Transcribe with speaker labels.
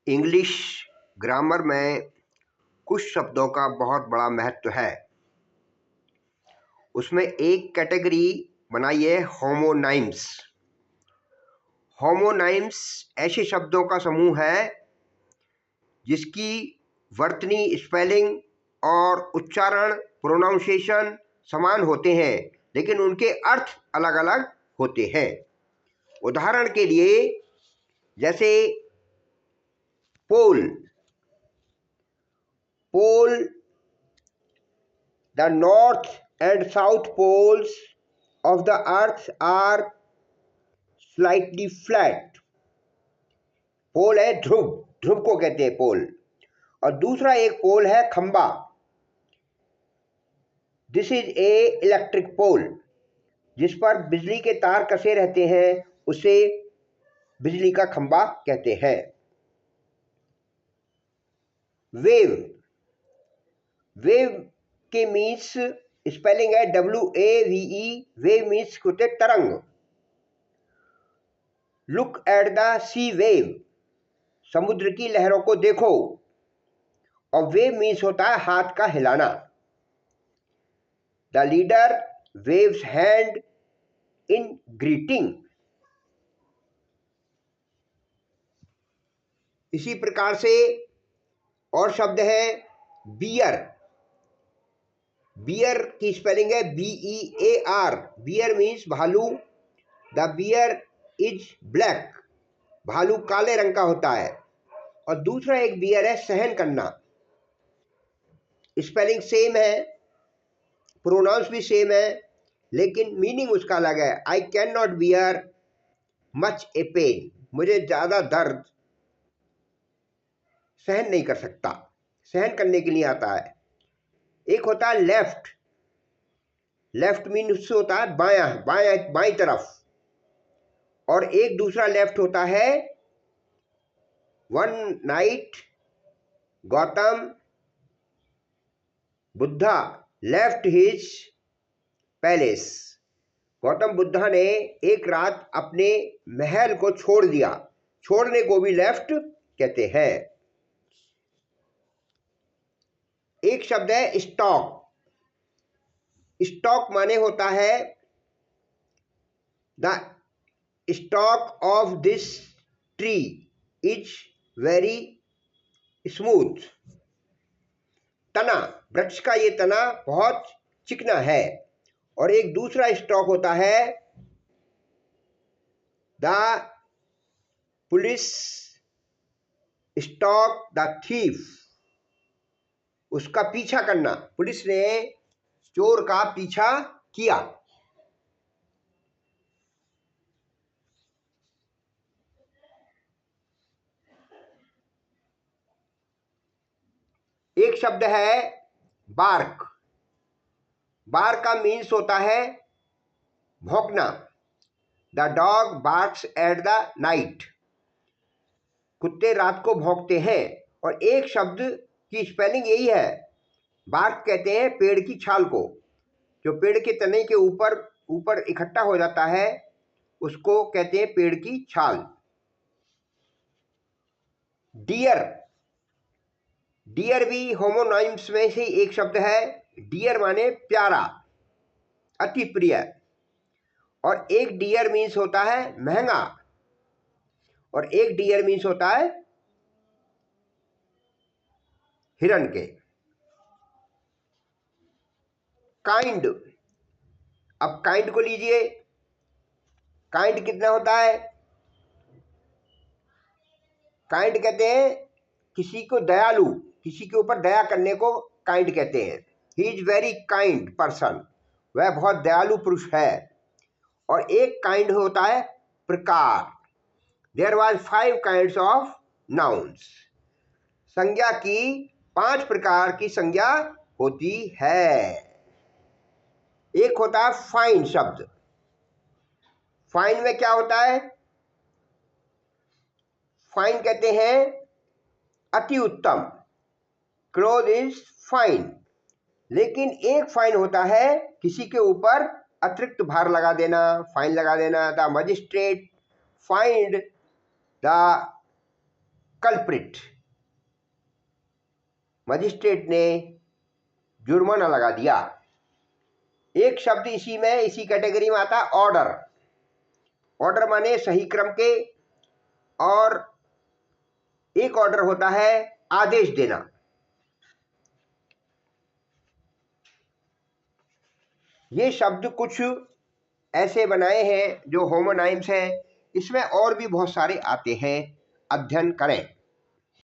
Speaker 1: English grammar में कुछ शब्दों का बहुत बड़ा महत्व है। उसमें एक कैटेगरी बनाई है होमोनाइम्स। होमोनाइम्स ऐसे शब्दों का समूह है जिसकी वर्तनी, स्पेलिंग और उच्चारण, प्रोनाउंसिएशन समान होते हैं, लेकिन उनके अर्थ अलग अलग होते हैं। उदाहरण के लिए जैसे पोल, the north and south poles of the earth are slightly flat। पोल है ध्रुव, ध्रुव को कहते हैं पोल। और दूसरा एक पोल है खंबा। This is a electric pole, जिस पर बिजली के तार कसे रहते हैं, उसे बिजली का खंबा कहते हैं। वेव, वेव के मीन्स स्पेलिंग है WAVE। वेव मीन्स होते तरंग। Look at the sea wave, समुद्र की लहरों को देखो। और वेव मीन्स होता है हाथ का हिलाना। The leader waves hand in greeting. इसी प्रकार से और शब्द है बियर। बियर की स्पेलिंग है BEAR। बियर मीन्स भालू। द बियर इज ब्लैक, भालू काले रंग का होता है। और दूसरा एक बियर है सहन करना। स्पेलिंग सेम है, प्रोनाउंस भी सेम है, लेकिन मीनिंग उसका अलग है। I can not bear much a pain, मुझे ज़्यादा दर्द सहन नहीं कर सकता, सहन करने के लिए आता है। एक होता है लेफ्ट। लेफ्ट मीन्स होता है बायां, बायां बाई तरफ। और एक दूसरा लेफ्ट होता है one night Gautam Buddha left his palace. Gautam Buddha ने एक रात अपने महल को छोड़ दिया। छोड़ने को भी लेफ्ट कहते हैं। एक शब्द है स्टॉक। स्टॉक माने होता है the stock of this tree is very smooth. तना, वृक्ष का ये तना बहुत चिकना है। और एक दूसरा स्टॉक होता है the police stock the thief, उसका पीछा करना। पुलिस ने चोर का पीछा किया। एक शब्द है बार्क। बार्क का मीन्स होता है भौंकना। The dog barks at the night, कुत्ते रात को भौंकते हैं। और एक शब्द की स्पेलिंग यही है। बार्क कहते हैं पेड़ की छाल को, जो पेड़ के तने के ऊपर ऊपर इकट्ठा हो जाता है, उसको कहते हैं पेड़ की छाल। डियर, डियर भी होमोनाइम्स में से एक शब्द है। डियर माने प्यारा, अति प्रिय। और एक डियर मीन्स होता है महंगा। और एक डियर मीन्स होता है हिरण के। काइंड, अब काइंड को लीजिए। काइंड कितना होता है? काइंड कहते हैं किसी को दयालु, किसी के ऊपर दया करने को काइंड कहते हैं। He is very kind person, वह बहुत दयालु पुरुष है। और एक काइंड होता है प्रकार। There was 5 kinds of nouns. संज्ञा की 5 प्रकार की संज्ञा होती है। एक होता है फाइन शब्द। फाइन में क्या होता है? फाइन कहते हैं अति उत्तम। Cloth is fine. लेकिन एक फाइन होता है किसी के ऊपर अतिरिक्त भार लगा देना, फाइन लगा देना। The magistrate find the culprit, magistrate ने जुर्माना लगा दिया। एक शब्द इसी कैटेगरी में आता है, ऑर्डर। ऑर्डर माने सही क्रम के, और एक ऑर्डर होता है आदेश देना। ये शब्द कुछ ऐसे बनाए हैं जो होमोनाइम्स हैं, इसमें और भी बहुत सारे आते हैं, अध्ययन करें।